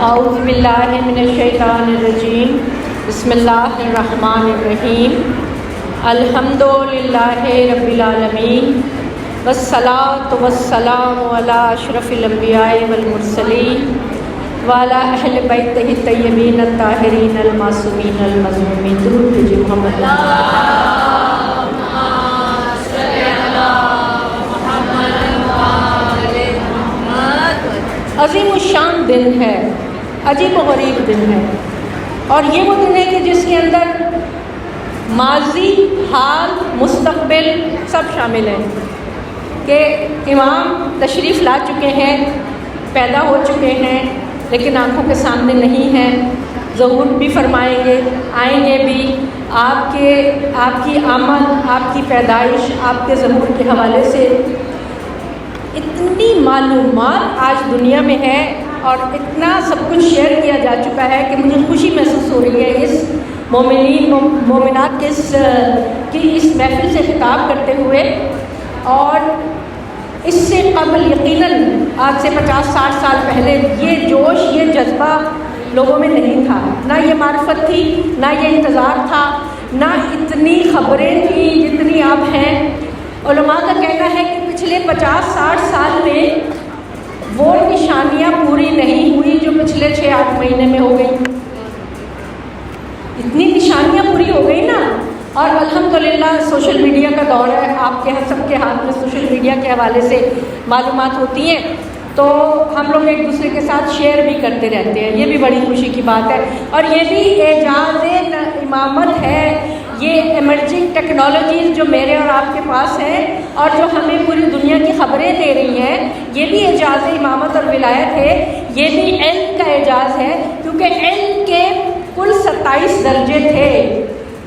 اعوذ باللہ من الشیطان الرجیم بسم اللہ الرحمن الرحیم الحمد للہ رب العالمین والصلاۃ والسلام علی اشرف الانبیاء والمرسلین وعلی اہل بیتہ الطیبین الطاہرین المعصومین المظلومین درود بھیجیے محمد عظیم الشان دن ہے، عجیب و غریب دن ہے، اور یہ وہ دن ہے کہ جس کے اندر ماضی، حال، مستقبل سب شامل ہیں کہ امام تشریف لا چکے ہیں، پیدا ہو چکے ہیں لیکن آنکھوں کے سامنے نہیں ہیں، ظہور بھی فرمائیں گے، آئیں گے بھی۔ آپ کی آمد، آپ کی پیدائش، آپ کے ظہور کے حوالے سے اتنی معلومات آج دنیا میں ہے اور اتنا سب کچھ شیئر کیا جا چکا ہے کہ مجھے خوشی محسوس ہو رہی ہے اس مومنات کے اس محفل سے خطاب کرتے ہوئے۔ اور اس سے قبل یقیناً آج سے 50-60 سال پہلے یہ جوش، یہ جذبہ لوگوں میں نہیں تھا، نہ یہ معرفت تھی، نہ یہ انتظار تھا، نہ اتنی خبریں تھیں جتنی اب ہیں۔ علماء کا کہنا ہے کہ پچھلے 50-60 سال میں وہ نشانیاں پوری نہیں ہوئی جو پچھلے 6-8 مہینے میں ہو گئی۔ اتنی نشانیاں پوری ہو گئی نا، اور الحمدللہ سوشل میڈیا کا دور ہے، آپ کے سب کے ہاتھ میں سوشل میڈیا کے حوالے سے معلومات ہوتی ہیں، تو ہم لوگ ایک دوسرے کے ساتھ شیئر بھی کرتے رہتے ہیں، یہ بھی بڑی خوشی کی بات ہے۔ اور یہ بھی اعجاز امامت ہے، یہ ایمرجنگ ٹیکنالوجیز جو میرے اور آپ کے پاس ہیں اور جو ہمیں پوری دنیا کی خبریں دے رہی ہیں، یہ بھی اعجاز امامت اور ولایت ہے، یہ بھی علم کا اعجاز ہے، کیونکہ علم کے کل 27 درجے تھے،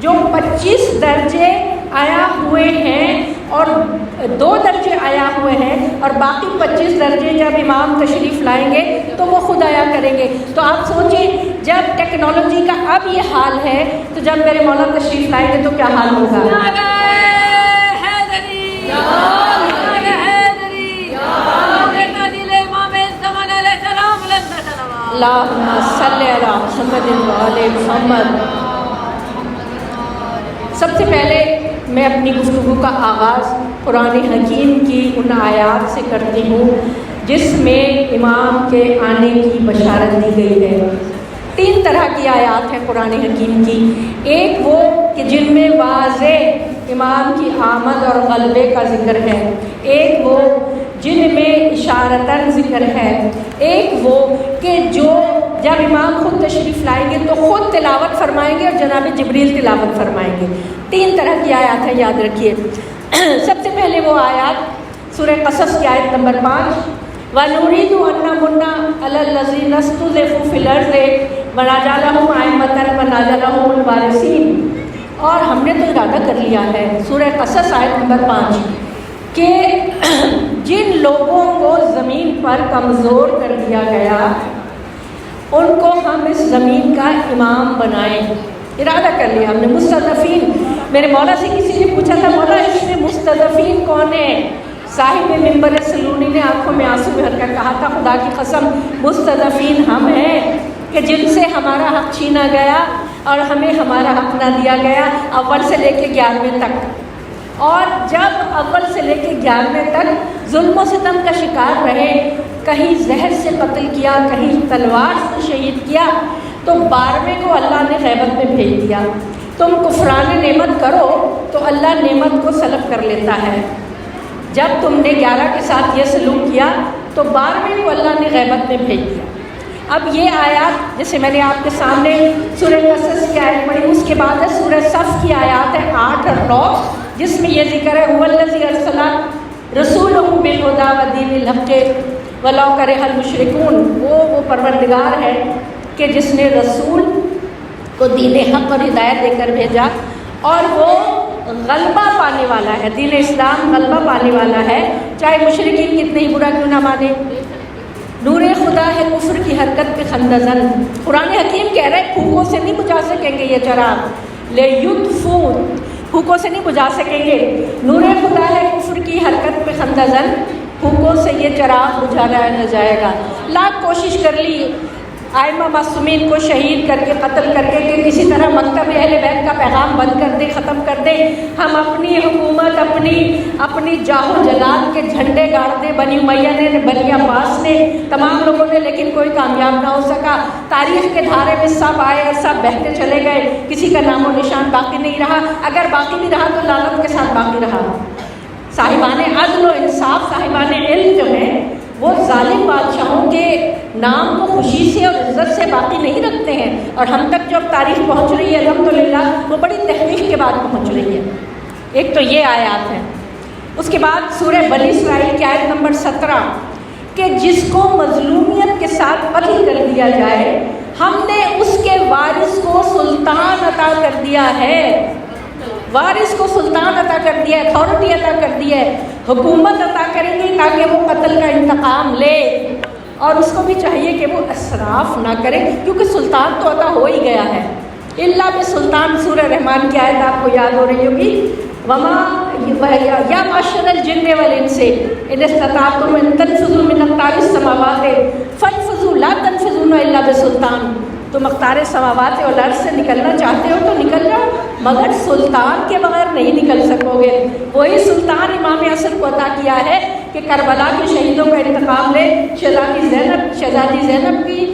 جو 25 درجے آیا ہوئے ہیں اور 2 درجے آیا ہوئے ہیں، اور باقی 25 درجے جب امام تشریف لائیں گے تو وہ خود آیا کریں گے۔ تو آپ سوچیں، جب ٹیکنالوجی کا اب یہ حال ہے تو جب میرے مولا تشریف لائیں گے تو کیا حال ہوگا۔ اللہم صلی علی محمد وعلی محمد۔ سب سے پہلے میں اپنی گفتگو کا آغاز قرآن حکیم کی ان آیات سے کرتی ہوں جس میں امام کے آنے کی بشارت دی گئی ہے۔ 3 طرح کی آیات ہیں قرآن حکیم کی، ایک وہ کہ جن میں واضح امام کی آمد اور غلبے کا ذکر ہے، ایک وہ جن میں اشارتاً ذکر ہے، ایک وہ کہ جو جب امام خود تشریف لائیں گے تو خود تلاوت فرمائیں گے اور جناب جبریل تلاوت فرمائیں گے۔ 3 طرح کی آیات ہیں، یاد رکھیے۔ سب سے پہلے وہ آیات سورہ قصص کی آیت نمبر 5، وَنُرِيدُ أَن نَّمُنَّ عَلَى الَّذِينَ اسْتُضْعِفُوا فِي الْأَرْضِ وَنَجْعَلَهُمْ أَئِمَّةً وَنَجْعَلَهُمُ الْوَارِثِينَ۔ اور ہم نے تو ارادہ کر لیا ہے، سورہ قصص آیت نمبر 5، کہ جن لوگوں کو زمین پر کمزور کر دیا گیا ان کو ہم اس زمین کا امام بنائیں۔ ارادہ کر لیا ہم نے۔ مستضعفین، میرے مولا سے کسی نے پوچھا تھا، مولا اس میں مستضعفین کون ہیں؟ صاحب منبر سلونی نے آنکھوں میں آنسو بھر کر کہا تھا، خدا کی قسم مستضعفین ہم ہیں کہ جن سے ہمارا حق چھینا گیا اور ہمیں ہمارا حق نہ دیا گیا، اول سے لے کے 11ویں تک۔ اور جب اول سے لے کے 11ویں تک ظلم و ستم کا شکار رہے، کہیں زہر سے قتل کیا، کہیں تلوار سے شہید کیا، تو 12ویں کو اللہ نے غیبت میں بھیج دیا۔ تم کفران نعمت کرو تو اللہ نعمت کو سلب کر لیتا ہے۔ جب تم نے 11 کے ساتھ یہ سلوک کیا تو 12ویں کو اللہ نے غیبت میں بھیج دیا۔ اب یہ آیات جیسے میں نے آپ کے سامنے سورہ قصص کی آیت پڑھی، اس کے بعد ہے سورہ صف کی آیات ہے 8 اور 9، جس میں یہ ذکر ہے، هُوَ الَّذِي أَرْسَلَ رَسُولَهُ بِالْهُدَىٰ وَدِينِ الْحَقِّ وَلَوْ كَرِهَ الْمُشْرِكُونَ۔ وہ پروردگار ہے کہ جس نے رسول کو دین حق اور ہدایت دے کر بھیجا، اور وہ غلبہ پانے والا ہے، دین اسلام غلبہ پانے والا ہے، چاہے مشرکین کتنے ہی برا کیوں نہ مانے۔ نور خدا ہے کفر کی حرکت پہ خندزن۔ قرآن حکیم کہہ رہے پھوکوں سے نہیں بجھا سکیں گے یہ چراغ، لِیُطْفُوا، پھوکوں سے نہیں بجھا سکیں گے۔ نور خدا ہے کفر کی حرکت پہ خندزن، پھوکوں سے یہ چراغ بجھایا نہ جائے گا۔ لاکھ کوشش کر لی، آئمہ معصومین کو شہید کر کے قتل کر کے کہ کسی طرح مکتب اہل بیت کا پیغام بند کر دیں، ختم کر دیں، ہم اپنی حکومت اپنی جاہ و جلال کے جھنڈے گاڑ دیں، بنی امیہ نے، بنی عباس نے، تمام لوگوں نے، لیکن کوئی کامیاب نہ ہو سکا۔ تاریخ کے دھارے میں سب آئے اور سب بہتے چلے گئے، کسی کا نام و نشان باقی نہیں رہا، اگر باقی بھی رہا تو لعنت کے ساتھ باقی رہا۔ صاحبان عدل و انصاف، صاحبان علم جو ہیں وہ ظالم بادشاہوں کے نام کو خوشی سے اور عزت سے باقی نہیں رکھتے ہیں، اور ہم تک جو اب تاریخ پہنچ رہی ہے الحمدللہ وہ بڑی تحقیق کے بعد پہنچ رہی ہے۔ ایک تو یہ آیات ہے، اس کے بعد سورہ بنی اسرائیل کی آیت نمبر 17 کہ جس کو مظلومیت کے ساتھ قتل کر دیا جائے ہم نے اس کے وارث کو سلطان عطا کر دیا ہے، وارث کو سلطان عطا کر دیا ہے، اتھارٹی عطا کر دی ہے، حکومت عطا کریں گے تاکہ وہ قتل کا انتقام لے، اور اس کو بھی چاہیے کہ وہ اسراف نہ کرے کیونکہ سلطان تو عطا ہو ہی گیا ہے۔ اللہ بسلطان سورہ رحمان کی آیت آپ کو یاد ہو رہی ہوگی، یا معشر الجن والانس ان استطعتم ان تنفذوا من اقطار السماوات فانفذوا لا تنفذون الا بسلطان، تم اقطار سماوات اور ارض سے نکلنا چاہتے ہو تو نکل جاؤ مگر سلطان کے بغیر نہیں نکل سکو گے۔ وہی سلطان امام حسن کو عطا کیا ہے کہ کربلا کے شہیدوں کا انتقام لے، شہزادی زینب کی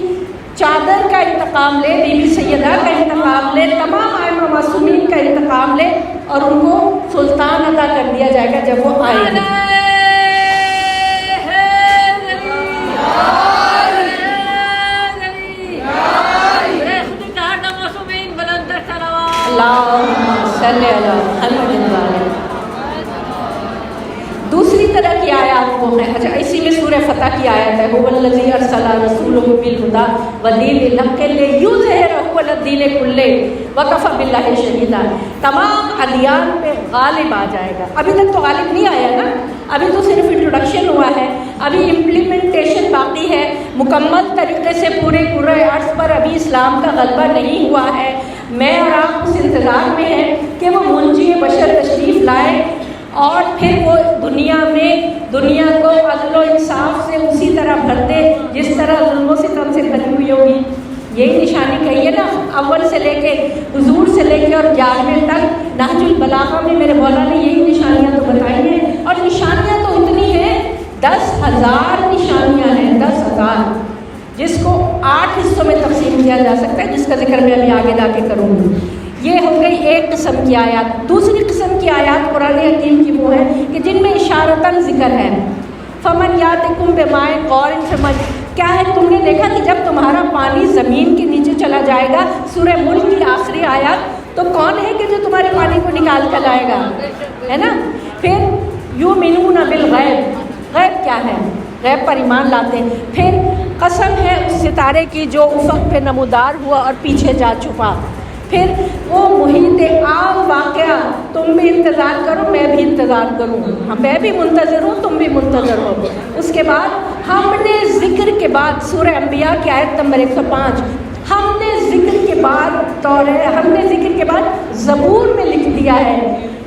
چادر کا انتقام لے، بی بی سیدہ کا انتقام لے، تمام ائمہ معصومین کا انتقام لے، اور ان کو سلطان عطا کر دیا جائے گا جب وہ آئیں گے۔ دوسری طرح کی آیات وہ ہیں، اچھا اسی میں سورہ فتح کی آیت ہے، هو الذی ارسل رسولہ بالہدی ودین الحق لیظہرہ علی الدین کلہ وکفی باللہ شہیدا، تمام ادیان پہ غالب آ جائے گا۔ ابھی تک تو غالب نہیں آیا نا، ابھی تو صرف انٹروڈکشن ہوا ہے، ابھی امپلیمنٹیشن باقی ہے، مکمل طریقے سے پورے عرض پر ابھی اسلام کا غلبہ نہیں ہوا ہے۔ میں اور آپ اس انتظار میں ہیں کہ وہ منجی بشر تشریف لائے اور پھر وہ دنیا کو عدل و انصاف سے اسی طرح بھر دے جس طرح ظلم و ستم سے بھری ہوئی ہوگی۔ یہی نشانی کہی ہے نا، اول سے لے کے حضور سے لے کے اور 11ویں تک نہج البلاغہ میں میرے مولا نے یہی نشانیاں تو بتائی ہیں، اور نشانیاں تو اتنی ہیں، 10,000 نشانیاں ہیں، 10,000، جس کو 8 حصوں میں تقسیم کیا جا سکتا ہے، جس کا ذکر میں ابھی آگے جا کے کروں گی۔ یہ ہو گئی ایک قسم کی آیات۔ دوسری قسم کی آیات قرآن حکیم کی وہ ہے کہ جن میں اشارتاً ذکر ہے، فمن یاتکم بماء غور فمن، کیا ہے تم نے دیکھا کہ جب تمہارا پانی زمین کے نیچے چلا جائے گا، سورہ ملک کی آخری آیات، تو کون ہے کہ جو تمہارے پانی کو نکال کر لائے گا، ہے نا؟ پھر یؤمنون بالغیب، غیب کیا ہے؟ غیب پر ایمان لاتے ہیں۔ پھر قسم ہے اس ستارے کی جو افق پہ نمودار ہوا اور پیچھے جا چھپا۔ پھر وہ محیط عام واقعہ، تم بھی انتظار کرو میں بھی انتظار کروں، میں بھی منتظر ہوں تم بھی منتظر ہو۔ اس کے بعد ہم نے ذکر کے بعد سورہ انبیاء کی آیت نمبر 105، ہم نے ذکر کے بعد زبور میں لکھ دیا ہے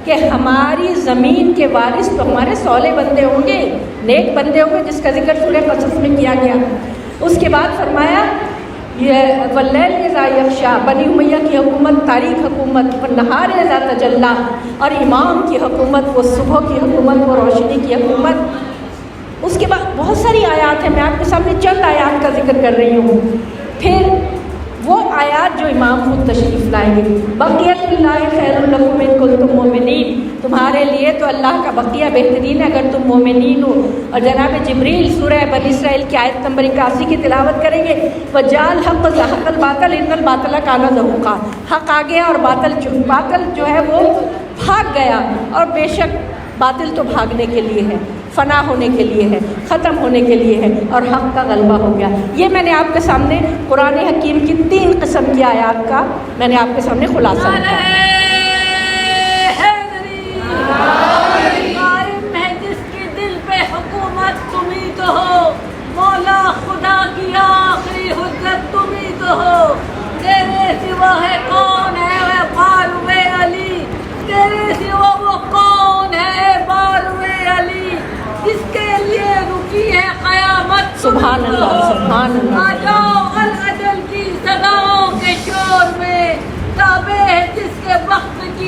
کہ ہماری زمین کے وارث تو ہمارے صالح بندے ہوں گے، نیک بندے ہوں گے، جس کا ذکر سورہ قصص میں کیا گیا۔ اس کے بعد فرمایا یہ واللیل اذا یغشی، بنی امیہ کی حکومت تاریک حکومت، والنہار اذا تجلی، اور امام کی حکومت، وہ صبح کی حکومت، وہ روشنی کی حکومت۔ اس کے بعد بہت ساری آیات ہیں، میں آپ کے سامنے چند آیات کا ذکر کر رہی ہوں۔ پھر وہ آیات جو امام خود تشریف لائیں گے، بقیت اللہ خیر لکم ان کنتم مؤمنین، تمہارے لیے تو اللہ کا بقیہ بہترین ہے اگر تم مومنین ہو۔ اور جناب جبریل سورہ بنی اسرائیل کی آیت نمبر 81 کی تلاوت کریں گے، وجعل الحق زهق الباطل ان الباطل کان زهوقا، حق آ گیا اور باطل جو ہے وہ بھاگ گیا، اور بے شک باطل تو بھاگنے کے لیے ہے، فنا ہونے کے لیے ہے، ختم ہونے کے لیے ہے، اور حق کا غلبہ ہو گیا۔ یہ میں نے آپ کے سامنے قرآن حکیم کی 3 قسم کی آیات کا میں نے آپ کے سامنے خلاصہ رکھا ہے۔ جس کے دل پہ حکومت تم ہی تو ہو، مولا خدا کی آخری حجت تم ہی تو ہو، تیرے سوا ہے کون ہے بارو علی، تیرے سوا وہ کون ہے بارو علی، جس کے لیے رکی ہے قیامت۔ سبحان اللہ، سبحان اللہ۔ آ جاؤ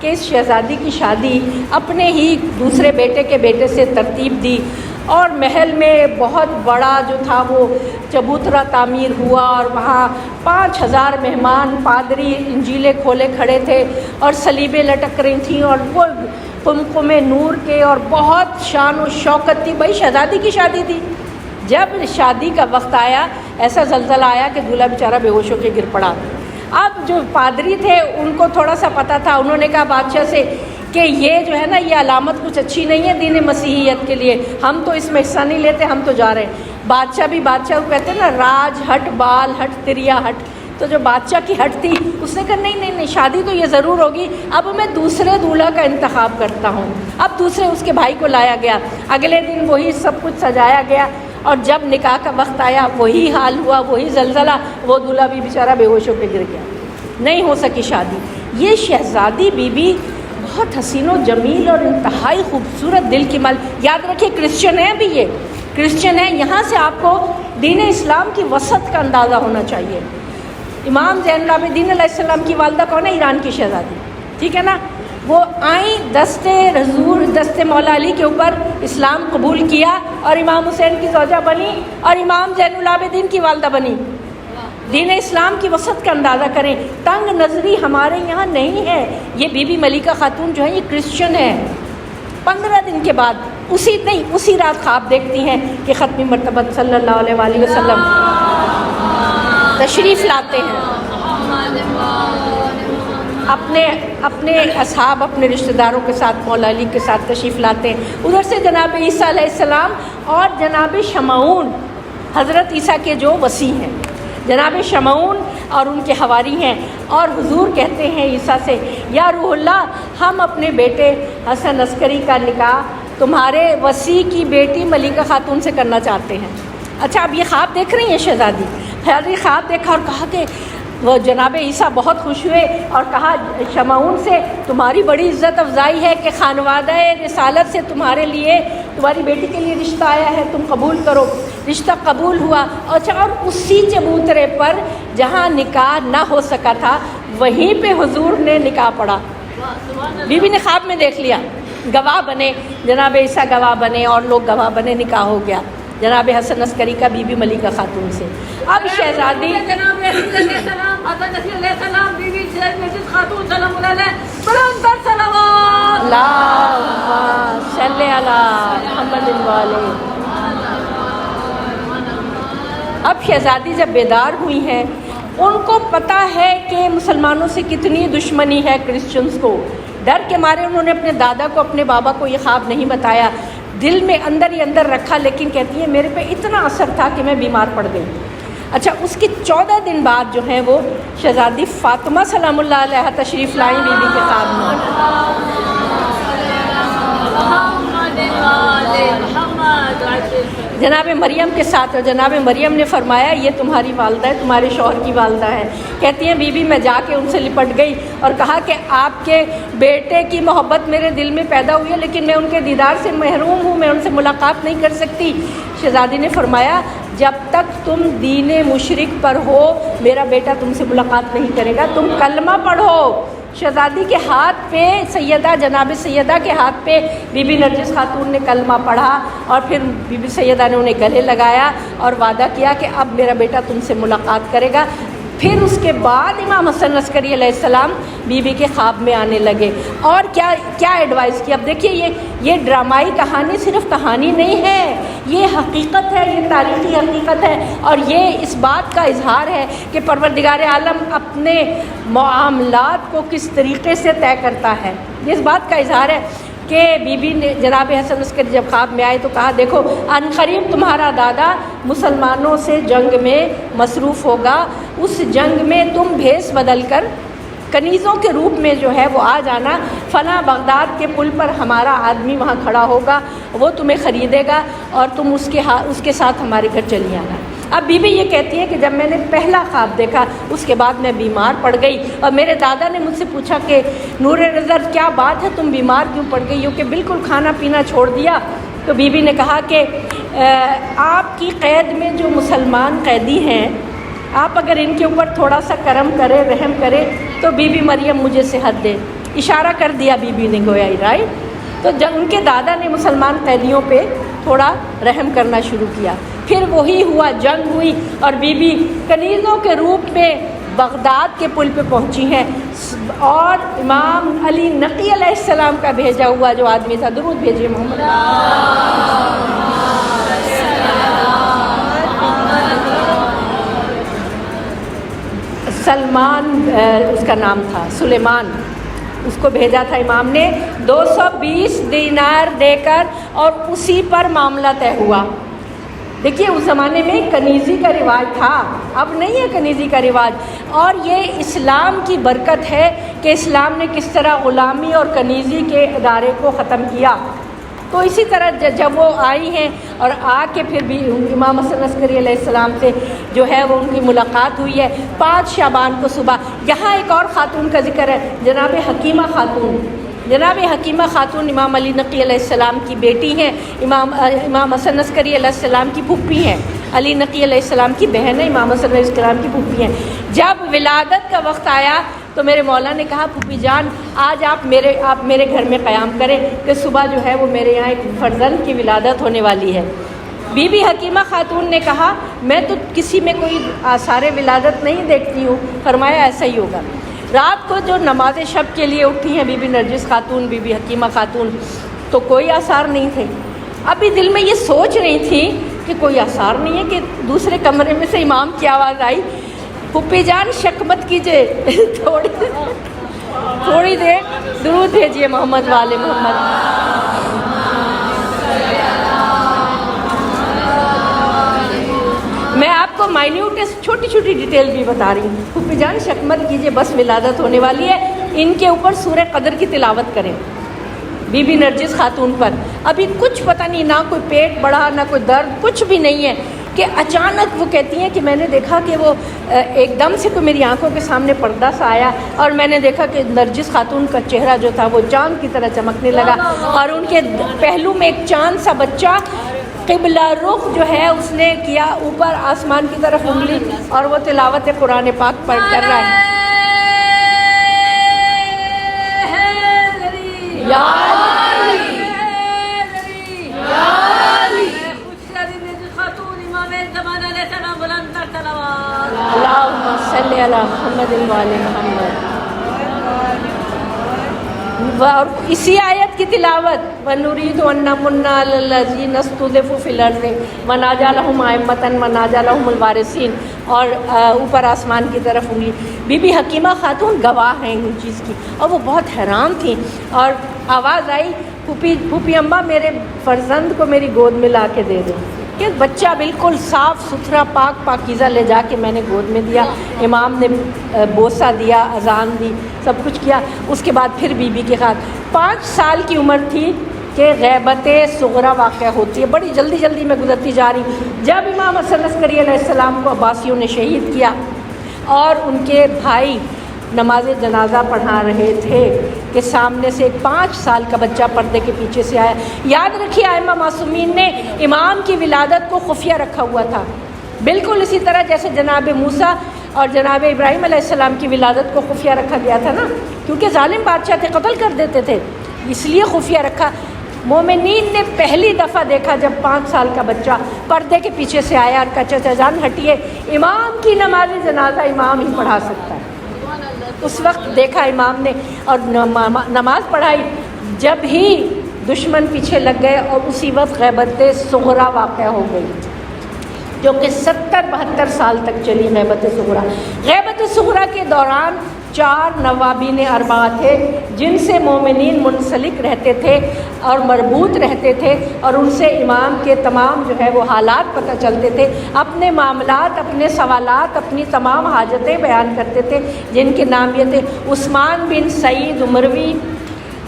کہ اس شہزادی کی شادی اپنے ہی دوسرے بیٹے کے بیٹے سے ترتیب دی، اور محل میں بہت بڑا جو تھا وہ چبوترا تعمیر ہوا، اور وہاں 5000 مہمان، پادری انجیلیں کھولے کھڑے تھے اور صلیبیں لٹک رہی تھیں، اور وہ قمقم نور کے، اور بہت شان و شوکت تھی۔ بھائی شہزادی کی شادی تھی۔ جب شادی کا وقت آیا ایسا زلزلہ آیا کہ دولہا بیچارہ بے ہوش ہو کے گر پڑا۔ اب جو پادری تھے ان کو تھوڑا سا پتہ تھا، انہوں نے کہا بادشاہ سے کہ یہ جو ہے نا یہ علامت کچھ اچھی نہیں ہے دین مسیحیت کے لیے، ہم تو اس میں حصہ نہیں لیتے، ہم تو جا رہے ہیں۔ بادشاہ بھی بادشاہ کو کہتے ہیں نا راج ہٹ بال ہٹ تریا ہٹ، تو جو بادشاہ کی ہٹ تھی اس نے کہا نہیں شادی تو یہ ضرور ہوگی، اب میں دوسرے دولہا کا انتخاب کرتا ہوں۔ اب دوسرے اس کے بھائی کو لایا گیا، اگلے دن وہی سب کچھ سجایا گیا، اور جب نکاح کا وقت آیا وہی حال ہوا، وہی زلزلہ، وہ دولہا بھی بیچارہ بے ہوش ہو کے گر گیا، نہیں ہو سکی شادی۔ یہ شہزادی بی بی بہت حسین و جمیل اور انتہائی خوبصورت دل کی مال، یاد رکھیے کرسچن ہے بھی، یہ کرسچن ہے۔ یہاں سے آپ کو دین اسلام کی وسعت کا اندازہ ہونا چاہیے۔ امام زین العابدین علیہ السلام کی والدہ کون ہے؟ ایران کی شہزادی، ٹھیک ہے نا؟ وہ آئیں دست مولا علی کے اوپر اسلام قبول کیا، اور امام حسین کی زوجہ بنی، اور امام زین العابدین کی والدہ بنی۔ دین اسلام کی وسعت کا اندازہ کریں، تنگ نظری ہمارے یہاں نہیں ہے۔ یہ بی بی ملکہ خاتون جو ہے یہ کرسچن ہے۔ 15 دن کے بعد اسی رات خواب دیکھتی ہیں کہ ختمی مرتبہ صلی اللہ علیہ وآلہ وسلم تشریف لاتے ہیں، اپنے اصحاب، اپنے رشتہ داروں کے ساتھ، مولا علی کے ساتھ تشریف لاتے ہیں۔ ادھر سے جناب عیسیٰ علیہ السلام اور جناب شمعون، حضرت عیسیٰ کے جو وصی ہیں، جناب شمعون اور ان کے حواری ہیں، اور حضور کہتے ہیں عیسیٰ سے یا روح اللہ، ہم اپنے بیٹے حسن عسکری کا نکاح تمہارے وصی کی بیٹی ملکہ خاتون سے کرنا چاہتے ہیں۔ اچھا اب یہ خواب دیکھ رہی ہیں شہزادی، خواب دیکھا اور کہا کہ وہ جناب عیسیٰ بہت خوش ہوئے اور کہا شمعون سے تمہاری بڑی عزت افزائی ہے کہ خانوادہ رسالت سے تمہارے لیے، تمہاری بیٹی کے لیے رشتہ آیا ہے، تم قبول کرو۔ رشتہ قبول ہوا، اچھا، اور اسی چبوترے پر جہاں نکاح نہ ہو سکا تھا وہیں پہ حضور نے نکاح پڑھا۔ بی بی نے خواب میں دیکھ لیا، گواہ بنے، جناب عیسیٰ گواہ بنے اور لوگ گواہ بنے، نکاح ہو گیا جناب حسن عسکری کا بی بی ملکہ خاتون سے۔ اب شہزادی جناب علیہ السلام، حضرت علیہ السلام، بی بی خاتون سلام اللہ علیہ، بلند تر صلوات، اللہم صلی علی محمد والے۔ اب شہزادی جب بیدار ہوئی ہیں، ان کو پتہ ہے کہ مسلمانوں سے کتنی دشمنی ہے کرسچنز کو، ڈر کے مارے انہوں نے اپنے دادا کو، اپنے بابا کو یہ خواب نہیں بتایا، دل میں اندر ہی اندر رکھا، لیکن کہتی ہے میرے پہ اتنا اثر تھا کہ میں بیمار پڑ گئی۔ اچھا، اس کے 14 دن بعد جو ہے وہ شہزادی فاطمہ سلام اللہ علیہ تشریف لائیں بی بی کے خواب میں۔ جناب مریم کے ساتھ، اور جناب مریم نے فرمایا یہ تمہاری والدہ ہے، تمہارے شوہر کی والدہ ہے۔ کہتی ہیں بی بی میں جا کے ان سے لپٹ گئی اور کہا کہ آپ کے بیٹے کی محبت میرے دل میں پیدا ہوئی ہے، لیکن میں ان کے دیدار سے محروم ہوں، میں ان سے ملاقات نہیں کر سکتی۔ شہزادی نے فرمایا جب تک تم دین مشرک پر ہو میرا بیٹا تم سے ملاقات نہیں کرے گا، تم کلمہ پڑھو۔ شہزادی کے ہاتھ پہ جناب سیدہ کے ہاتھ پہ بی بی نرجس خاتون نے کلمہ پڑھا، اور پھر بی بی سیدہ نے انہیں گلے لگایا اور وعدہ کیا کہ اب میرا بیٹا تم سے ملاقات کرے گا۔ پھر اس کے بعد امام حسن عسکری علیہ السلام بی بی کے خواب میں آنے لگے، اور کیا ایڈوائز کی۔ اب دیکھیے یہ ڈرامائی کہانی صرف کہانی نہیں ہے، یہ حقیقت ہے، یہ تاریخی حقیقت ہے، اور یہ اس بات کا اظہار ہے کہ پروردگار عالم اپنے معاملات کو کس طریقے سے طے کرتا ہے۔ یہ اس بات کا اظہار ہے کہ بی بی نے جناب حسن عسکری جب خواب میں آئے تو کہا دیکھو عنقریب تمہارا دادا مسلمانوں سے جنگ میں مصروف ہوگا، اس جنگ میں تم بھیس بدل کر کنیزوں کے روپ میں جو ہے وہ آ جانا، فلاں بغداد کے پل پر ہمارا آدمی وہاں کھڑا ہوگا، وہ تمہیں خریدے گا اور تم اس کے ساتھ ہمارے گھر چلی آنا۔ اب بی بی یہ کہتی ہے کہ جب میں نے پہلا خواب دیکھا اس کے بعد میں بیمار پڑ گئی، اور میرے دادا نے مجھ سے پوچھا کہ نور نظر کیا بات ہے، تم بیمار کیوں پڑ گئی ہو کہ بالکل کھانا پینا چھوڑ دیا؟ تو بی بی نے کہا کہ آپ کی قید میں جو مسلمان قیدی ہیں، آپ اگر ان کے اوپر تھوڑا سا کرم کرے، رحم کرے تو بی بی مریم مجھے صحت دے۔ اشارہ کر دیا بیوی نے گویا، رائٹ. تو جب ان کے دادا نے مسلمان قیدیوں پہ تھوڑا رحم کرنا شروع کیا، پھر وہی ہوا، جنگ ہوئی اور بیوی کنیزوں کے روپ میں بغداد کے پل پہ پہنچی ہیں، اور امام علی نقی علیہ السلام کا بھیجا ہوا جو آدمی تھا، درود بھیجیے محمد. سلمان اس کا نام تھا، سلیمان، اس کو بھیجا تھا امام نے 220 دینار دے کر، اور اسی پر معاملہ طے ہوا. دیکھیے اس زمانے میں کنیزی کا رواج تھا، اب نہیں ہے کنیزی کا رواج، اور یہ اسلام کی برکت ہے کہ اسلام نے کس طرح غلامی اور کنیزی کے ادارے کو ختم کیا. تو اسی طرح جب وہ آئی ہیں اور آ کے پھر بھی امام حسن عسکری علیہ السلام سے جو ہے وہ ان کی ملاقات ہوئی ہے 5 شعبان کو صبح. یہاں ایک اور خاتون کا ذکر ہے، جناب حکیمہ خاتون. جناب حکیمہ خاتون امام علی نقی علیہ السلام کی بیٹی ہیں، امام حسن عسکری علیہ السلام کی پھوپھی ہیں، علی نقی علیہ السلام کی بہن ہے، امام حسن علیہ السلام کی پھوپھی ہیں. جب ولادت کا وقت آیا تو میرے مولا نے کہا پھوپھی جان آج آپ میرے گھر میں قیام کریں کہ صبح جو ہے وہ میرے یہاں ایک فرزند کی ولادت ہونے والی ہے. بی بی حکیمہ خاتون نے کہا میں تو کسی میں کوئی آثار ولادت نہیں دیکھتی ہوں. فرمایا ایسا ہی ہوگا. رات کو جو نماز شب کے لیے اٹھی ہیں بی بی نرجس خاتون، بی بی حکیمہ خاتون، تو کوئی آثار نہیں تھے. ابھی دل میں یہ سوچ رہی تھی کہ کوئی آثار نہیں ہے کہ دوسرے کمرے میں سے امام کی آواز آئی پھوپھی جان شک مت کیجیے، تھوڑی دیر درود بھیجیے محمد والے محمد. میں آپ کو مائنیوٹ چھوٹی چھوٹی ڈیٹیل بھی بتا رہی ہوں. پھوپھی جان شک مت کیجیے، بس ولادت ہونے والی ہے. ان کے اوپر سورہ قدر کی تلاوت کریں بی بی نرجس خاتون پر. ابھی کچھ پتہ نہیں، نہ کوئی پیٹ بڑھا نہ کوئی درد، کچھ بھی نہیں ہے کہ اچانک وہ کہتی ہیں کہ میں نے دیکھا کہ وہ ایک دم سے کوئی میری آنکھوں کے سامنے پردہ سا آیا اور میں نے دیکھا کہ نرجس خاتون کا چہرہ جو تھا وہ چاند کی طرح چمکنے لگا، اور ان کے پہلو میں ایک چاند سا بچہ قبلہ رخ جو ہے اس نے کیا، اوپر آسمان کی طرف انگلی، اور وہ تلاوت قرآن پاک پڑھ کر رہا ہے. اللہم صلی علی محمد وعلی محمد. اور اسی آیت کی تلاوت وَنُرِيدُ أَن نَّمُنَّ عَلَى الَّذِينَ اسْتُضْعِفُوا فِي الْأَرْضِ وَنَجْعَلَهُمْ أَئِمَّةً وَنَجْعَلَهُمُ الْوَارِثِينَ. اور اوپر آسمان کی طرف انگلی. بی بی حکیمہ خاتون گواہ ہیں ان چیز کی، اور وہ بہت حیران تھیں. اور آواز آئی پھوپھی اماں میرے فرزند کو میری گود میں لا کے دے دیں، کہ بچہ بالکل صاف ستھرا پاک پاکیزہ لے جا کے میں نے گود میں دیا. امام نے بوسہ دیا، اذان دی، سب کچھ کیا. اس کے بعد پھر بی بی کے ہاتھ 5 سال کی عمر تھی کہ غیبت صغرا واقع ہوتی ہے. بڑی جلدی جلدی میں گزرتی جا رہی. جب امام حسن عسکری علیہ السلام کو عباسیوں نے شہید کیا اور ان کے بھائی نماز جنازہ پڑھا رہے تھے کہ سامنے سے ایک 5 سال کا بچہ پردے کے پیچھے سے آیا. یاد رکھیے ائمہ معصومین نے امام کی ولادت کو خفیہ رکھا ہوا تھا، بالکل اسی طرح جیسے جناب موسیٰ اور جناب ابراہیم علیہ السلام کی ولادت کو خفیہ رکھا گیا تھا نا، کیونکہ ظالم بادشاہ تھے، قتل کر دیتے تھے، اس لیے خفیہ رکھا. مومنین نے پہلی دفعہ دیکھا جب 5 سال کا بچہ پردے کے پیچھے سے آیا اور کہا چچا جان ہٹیے، امام کی نماز جنازہ امام ہی پڑھا سکتا ہے. اس وقت دیکھا امام نے اور نماز پڑھائی. جب ہی دشمن پیچھے لگ گئے اور اسی وقت غیبت صغرا واقع ہو گئی، جو کہ 70-72 سال تک چلی غیبت صغرا. غیبت صغرا کے دوران 4 نوابین اربعہ تھے جن سے مومنین منسلک رہتے تھے اور مربوط رہتے تھے، اور ان سے امام کے تمام جو ہے وہ حالات پتہ چلتے تھے، اپنے معاملات، اپنے سوالات، اپنی تمام حاجتیں بیان کرتے تھے، جن کے نام یہ تھے عثمان بن سعید عمروی،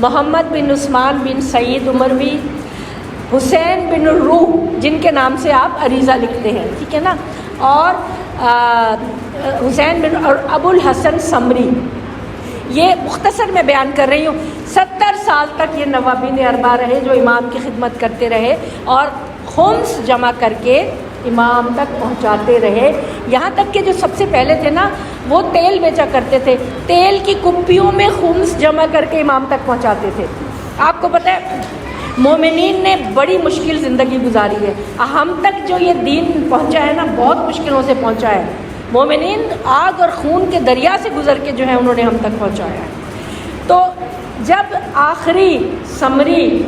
محمد بن عثمان بن سعید عمروی، حسین بن الروح جن کے نام سے آپ عریضہ لکھتے ہیں، ٹھیک ہے نا، اور حسین بن اور ابو الحسن سمری. یہ مختصر میں بیان کر رہی ہوں. 70 سال تک یہ نوابین اربعہ رہے جو امام کی خدمت کرتے رہے اور خمس جمع کر کے امام تک پہنچاتے رہے. یہاں تک کہ جو سب سے پہلے تھے نا وہ تیل بیچا کرتے تھے، تیل کی کپیوں میں خمس جمع کر کے امام تک پہنچاتے تھے۔ آپ کو پتہ ہے مومنین نے بڑی مشکل زندگی گزاری ہے، ہم تک جو یہ دین پہنچا ہے نا بہت مشکلوں سے پہنچا ہے۔ مومنین آگ اور خون کے دریا سے گزر کے جو ہے انہوں نے ہم تک پہنچایا ہے۔ تو جب آخری سمری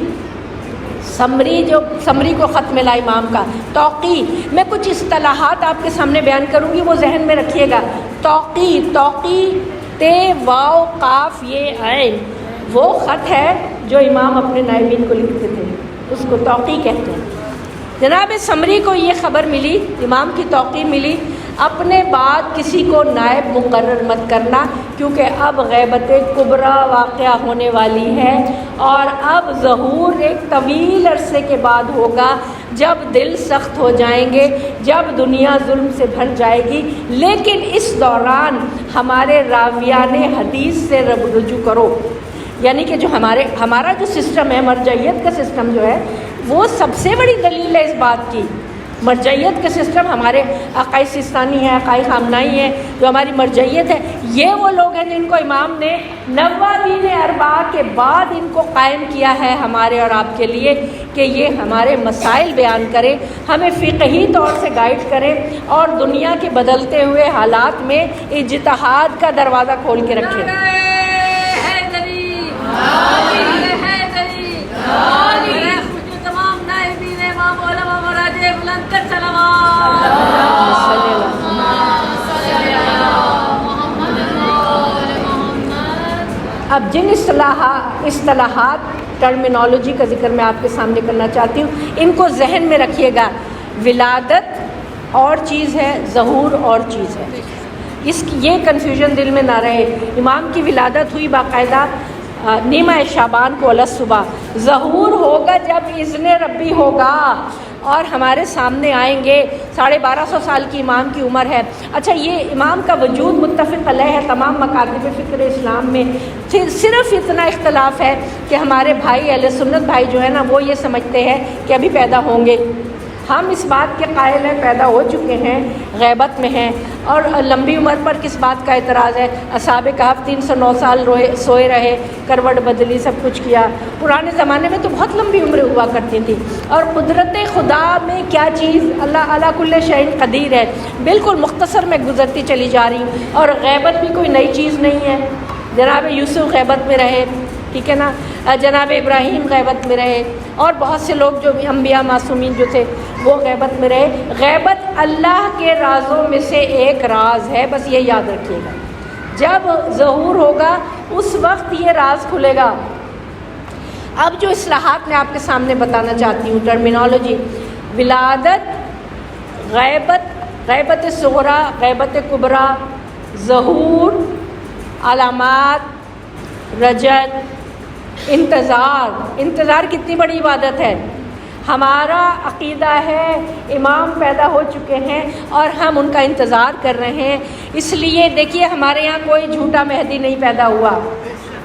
کو خط ملا امام کا، توقی، میں کچھ اصطلاحات آپ کے سامنے بیان کروں گی، وہ ذہن میں رکھیے گا۔ توقی تے واو قاف یہ عین، وہ خط ہے جو امام اپنے نائبین کو لکھتے تھے، اس کو توقی کہتے ہیں۔ جناب سمری کو یہ خبر ملی، امام کی توقی ملی، اپنے بعد کسی کو نائب مقرر مت کرنا، کیونکہ اب غیبت کبریٰ واقعہ ہونے والی ہے، اور اب ظہور ایک طویل عرصے کے بعد ہوگا، جب دل سخت ہو جائیں گے، جب دنیا ظلم سے بھر جائے گی۔ لیکن اس دوران ہمارے راویان حدیث سے رجوع کرو، یعنی کہ جو ہمارا جو سسٹم ہے، مرجعیت کا سسٹم جو ہے، وہ سب سے بڑی دلیل ہے اس بات کی۔ مرجعیت کا سسٹم ہمارے عقائد سستانی ہے، عقائد خامنائی ہے، جو ہماری مرجعیت ہے، یہ وہ لوگ ہیں جن کو امام نے 90 دین اربعہ کے بعد ان کو قائم کیا ہے ہمارے اور آپ کے لیے، کہ یہ ہمارے مسائل بیان کریں، ہمیں فقہی طور سے گائیڈ کریں، اور دنیا کے بدلتے ہوئے حالات میں اجتہاد کا دروازہ کھول کے رکھیں۔ تمام نائبین امام علماء مراجع بلند کر اب جن اصطلاحات ٹرمینالوجی کا ذکر میں آپ کے سامنے کرنا چاہتی ہوں، ان کو ذہن میں رکھیے گا۔ ولادت اور چیز ہے، ظہور اور چیز ہے، یہ کنفیوژن دل میں نہ رہے۔ امام کی ولادت ہوئی باقاعدہ نیمہ شعبان کو علی صبح، ظہور ہوگا جب اذن ربی ہوگا اور ہمارے سامنے آئیں گے۔ 1250 سال کی امام کی عمر ہے۔ اچھا، یہ امام کا وجود متفق علیہ ہے تمام مکاتب فکر اسلام میں، صرف اتنا اختلاف ہے کہ ہمارے بھائی اہل سنت بھائی جو ہے نا، وہ یہ سمجھتے ہیں کہ ابھی پیدا ہوں گے۔ ہم اس بات کے قائل ہیں پیدا ہو چکے ہیں، غیبت میں ہیں۔ اور لمبی عمر پر کس بات کا اعتراض ہے؟ اصحاب کہف 309 سال سوئے رہے، کروٹ بدلی، سب کچھ کیا۔ پرانے زمانے میں تو بہت لمبی عمریں ہوا کرتی تھیں۔ اور قدرت خدا میں کیا چیز، اللہ علی کل شیء قدیر ہے، بالکل مختصر میں گزرتی چلی جا رہی ہوں۔ اور غیبت بھی کوئی نئی چیز نہیں ہے۔ جناب یوسف غیبت میں رہے، ٹھیک ہے نا، جناب ابراہیم غیبت میں رہے، اور بہت سے لوگ جو انبیاء معصومین جو تھے وہ غیبت میں رہے۔ غیبت اللہ کے رازوں میں سے ایک راز ہے، بس یہ یاد رکھیے گا۔ جب ظہور ہوگا اس وقت یہ راز کھلے گا۔ اب جو اصطلاحات میں آپ کے سامنے بتانا چاہتی ہوں، ٹرمینالوجی، ولادت، غیبت صغریٰ، غیبت کبریٰ، ظہور، علامات، رجعت، انتظار کتنی بڑی عبادت ہے۔ ہمارا عقیدہ ہے امام پیدا ہو چکے ہیں اور ہم ان کا انتظار کر رہے ہیں۔ اس لیے دیکھیے ہمارے یہاں کوئی جھوٹا مہدی نہیں پیدا ہوا۔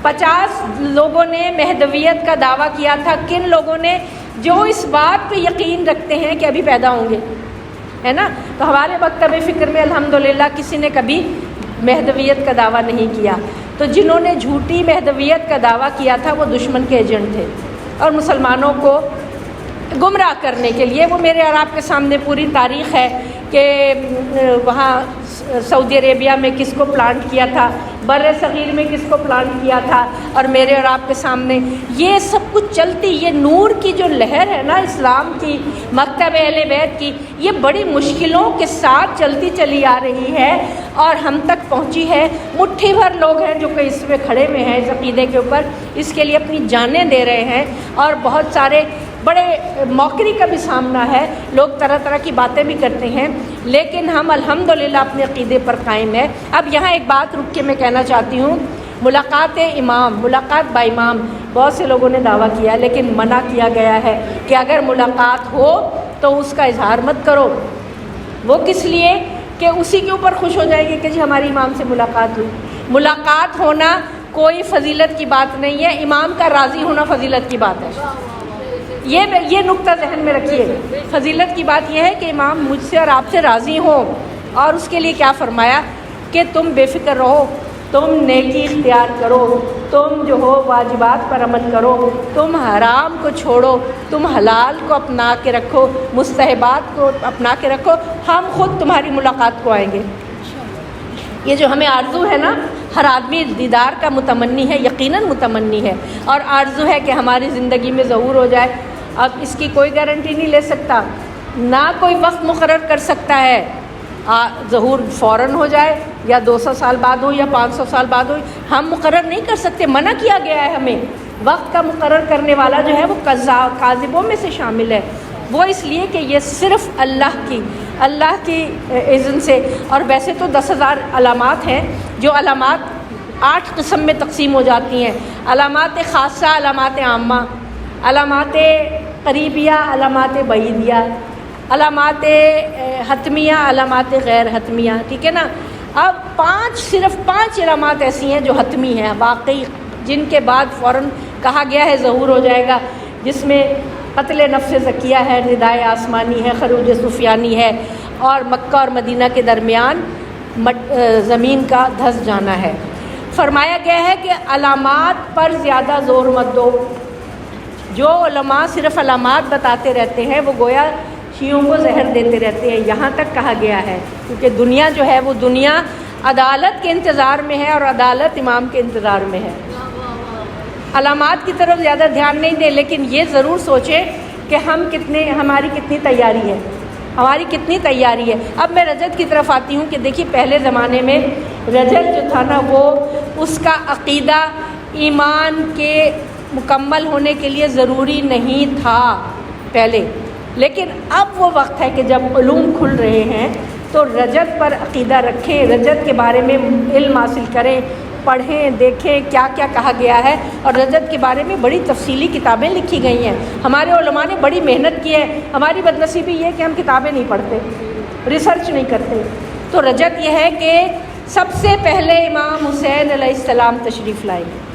50 لوگوں نے مہدویت کا دعویٰ کیا تھا۔ کن لوگوں نے؟ جو اس بات پہ یقین رکھتے ہیں کہ ابھی پیدا ہوں گے، ہے نا۔ تو ہمارے مکتب فکر میں الحمدللہ کسی نے کبھی مہدویت کا دعویٰ نہیں کیا۔ تو جنہوں نے جھوٹی مہدویت کا دعویٰ کیا تھا وہ دشمن کے ایجنٹ تھے، اور مسلمانوں کو گمراہ کرنے کے لیے، وہ میرے اور آپ کے سامنے پوری تاریخ ہے کہ وہاں سعودی عربیہ میں کس کو پلانٹ کیا تھا، بر صغیر میں کس کو پلانٹ کیا تھا، اور میرے اور آپ کے سامنے یہ سب کچھ چلتی، یہ نور کی جو لہر ہے نا اسلام کی، مکتب اہل بیت کی، یہ بڑی مشکلوں کے ساتھ چلتی چلی آ رہی ہے اور ہم تک پہنچی ہے۔ مٹھی بھر لوگ ہیں جو کہ اس میں کھڑے ہوئے ہیں، اس عقیدے کے اوپر، اس کے لیے اپنی جانیں دے رہے ہیں، اور بہت سارے بڑے موقری کا بھی سامنا ہے، لوگ طرح طرح کی باتیں بھی کرتے ہیں، لیکن ہم الحمدللہ اپنے عقیدے پر قائم ہیں۔ اب یہاں ایک بات رک کے میں کہنا چاہتی ہوں، ملاقات با امام، بہت سے لوگوں نے دعویٰ کیا، لیکن منع کیا گیا ہے کہ اگر ملاقات ہو تو اس کا اظہار مت کرو۔ وہ کس لیے؟ کہ اسی کے اوپر خوش ہو جائے گی کہ جی ہماری امام سے ملاقات ہوئی۔ ملاقات ہونا کوئی فضیلت کی بات نہیں ہے، امام کا راضی ہونا فضیلت کی بات ہے۔ یہ نقطہ ذہن میں رکھیے، فضیلت کی بات یہ ہے کہ امام مجھ سے اور آپ سے راضی ہوں، اور اس کے لیے کیا فرمایا؟ کہ تم بے فکر رہو، تم نیکی اختیار کرو، تم جو ہو واجبات پر عمل کرو، تم حرام کو چھوڑو، تم حلال کو اپنا کے رکھو، مستحبات کو اپنا کے رکھو، ہم خود تمہاری ملاقات کو آئیں گے۔ یہ جو ہمیں آرزو ہے نا، ہر آدمی دیدار کا متمنی ہے، یقیناً متمنی ہے، اور آرزو ہے کہ ہماری زندگی میں ظہور ہو جائے۔ اب اس کی کوئی گارنٹی نہیں لے سکتا، نہ کوئی وقت مقرر کر سکتا ہے، ظہور فوراً ہو جائے یا 200 سال بعد ہو یا 500 سال بعد ہو، ہم مقرر نہیں کر سکتے، منع کیا گیا ہے ہمیں۔ وقت کا مقرر کرنے والا جو ہے وہ کاذبوں میں سے شامل ہے، وہ اس لیے کہ یہ صرف اللہ کی اذن سے۔ اور ویسے تو 10,000 علامات ہیں، جو علامات 8 قسم میں تقسیم ہو جاتی ہیں: علامات خاصہ، علامات عامہ، علامات قریبیہ، علامات بعیدیہ، علامات حتمیہ، علامات غیر حتمیہ، ٹھیک ہے نا۔ اب صرف 5 علامات ایسی ہیں جو حتمی ہیں واقعی، جن کے بعد فوراً کہا گیا ہے ظہور ہو جائے گا، جس میں قتل نفس زکیہ ہے، ندائے آسمانی ہے، خروج سفیانی ہے، اور مکہ اور مدینہ کے درمیان زمین کا دھس جانا ہے۔ فرمایا گیا ہے کہ علامات پر زیادہ زور مت دو۔ جو علماء صرف علامات بتاتے رہتے ہیں وہ گویا شیعوں کو زہر دیتے رہتے ہیں، یہاں تک کہا گیا ہے، کیونکہ دنیا جو ہے وہ دنیا عدالت کے انتظار میں ہے، اور عدالت امام کے انتظار میں ہے۔ علامات کی طرف زیادہ دھیان نہیں دیں، لیکن یہ ضرور سوچیں کہ ہماری کتنی تیاری ہے۔ اب میں رجب کی طرف آتی ہوں کہ دیکھیے پہلے زمانے میں رجب جو تھا نا، وہ اس کا عقیدہ ایمان کے مکمل ہونے کے لیے ضروری نہیں تھا پہلے، لیکن اب وہ وقت ہے کہ جب علوم کھل رہے ہیں تو رجب پر عقیدہ رکھیں، رجب کے بارے میں علم حاصل کریں، پڑھیں، دیکھیں کیا کیا کہا گیا ہے، اور رجب کے بارے میں بڑی تفصیلی کتابیں لکھی گئی ہیں۔ ہمارے علماء نے بڑی محنت کی ہے، ہماری بدنصیبی یہ ہے کہ ہم کتابیں نہیں پڑھتے، ریسرچ نہیں کرتے۔ تو رجب یہ ہے کہ سب سے پہلے امام حسین علیہ السلام تشریف لائیں گے۔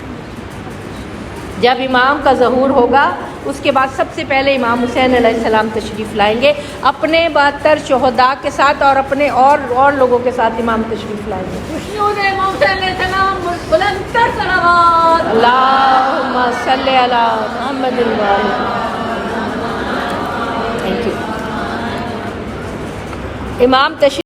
جب امام کا ظہور ہوگا اس کے بعد سب سے پہلے امام حسین علیہ السلام تشریف لائیں گے، اپنے 72 شہداء کے ساتھ اور اپنے اور لوگوں کے ساتھ امام تشریف لائیں گے۔ امام حسین علیہ السلام بلند تر صلوات، اللہم صلی علی محمد تھینک یو۔ امام تشریف